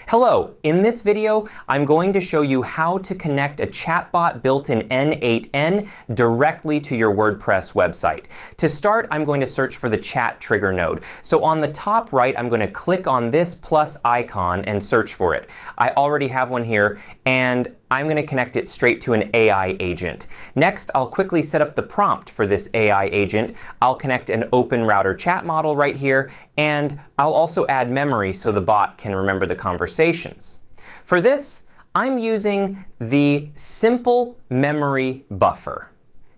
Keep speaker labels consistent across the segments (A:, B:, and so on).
A: Hello, in this video, I'm going to show you how to connect a chatbot built in N8N directly to your WordPress website. To start, I'm going to search for the chat trigger node. So on the top right, I'm going to click on this plus icon and search for it. I already have one here, and I'm going to connect it straight to an AI agent. Next, I'll quickly set up the prompt for this AI agent. I'll connect an open router chat model right here, and I'll also add memory so the bot can remember the conversations. For this, I'm using the simple memory buffer.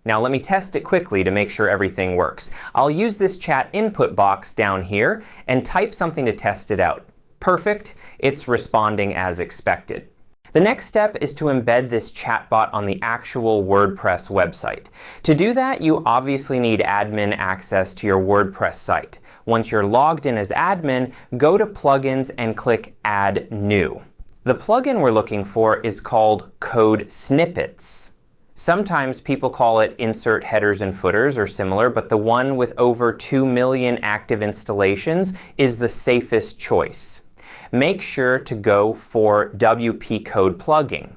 A: Now let me test it quickly to make sure everything works. I'll use this chat input box down here and type something to test it out. Perfect, it's responding as expected. The next step is to embed this chatbot on the actual WordPress website. To do that, you obviously need admin access to your WordPress site. Once you're logged in as admin, go to Plugins and click Add New. The plugin we're looking for is called Code Snippets. Sometimes people call it Insert Headers and Footers or similar, but the one with over 2 million active installations is the safest choice. Make sure to go for WP Code plugin.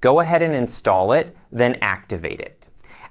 A: Go ahead and install it, then activate it.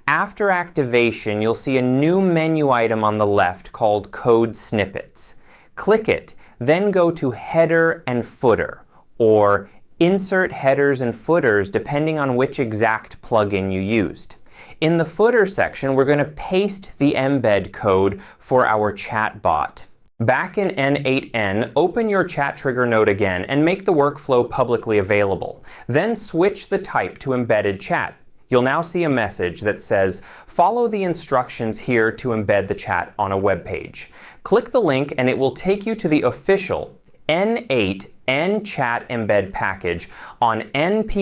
A: After activation, you'll see a new menu item on the left called Code Snippets. Click it, then go to Header and Footer, or Insert Headers and Footers depending on which exact plugin you used. In the footer section, we're going to paste the embed code for our chatbot. Back in N8N, open your chat trigger node again and make the workflow publicly available. Then switch the type to embedded chat. You'll now see a message that says, follow the instructions here to embed the chat on a web page. Click the link and it will take you to the official N8N Chat Embed package on npmjs.com.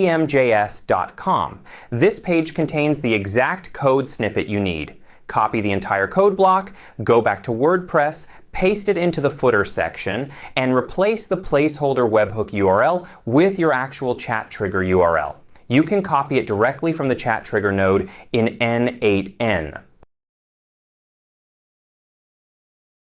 A: This page contains the exact code snippet you need. Copy the entire code block, go back to WordPress, paste it into the footer section, and replace the placeholder webhook URL with your actual chat trigger URL. You can copy it directly from the chat trigger node in N8N.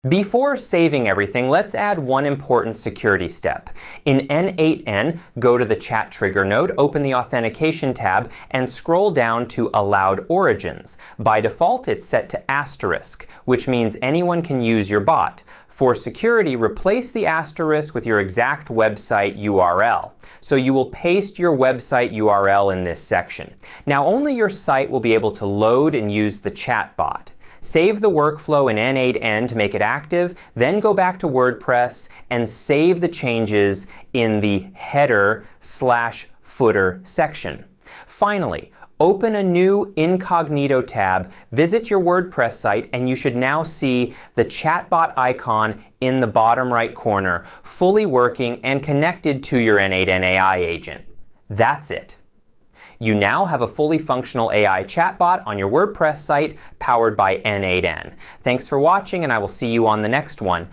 A: Before saving everything, let's add one important security step. In N8N, go to the chat trigger node, open the authentication tab, and scroll down to allowed origins. By default, it's set to asterisk, which means anyone can use your bot. For security, replace the asterisk with your exact website URL. So you will paste your website URL in this section. Now only your site will be able to load and use the chatbot. Save the workflow in N8N to make it active, then go back to WordPress and save the changes in the header/footer section. Finally, open a new incognito tab, visit your WordPress site, and you should now see the chatbot icon in the bottom right corner, fully working and connected to your N8N AI agent. That's it. You now have a fully functional AI chatbot on your WordPress site powered by N8N. Thanks for watching, and I will see you on the next one.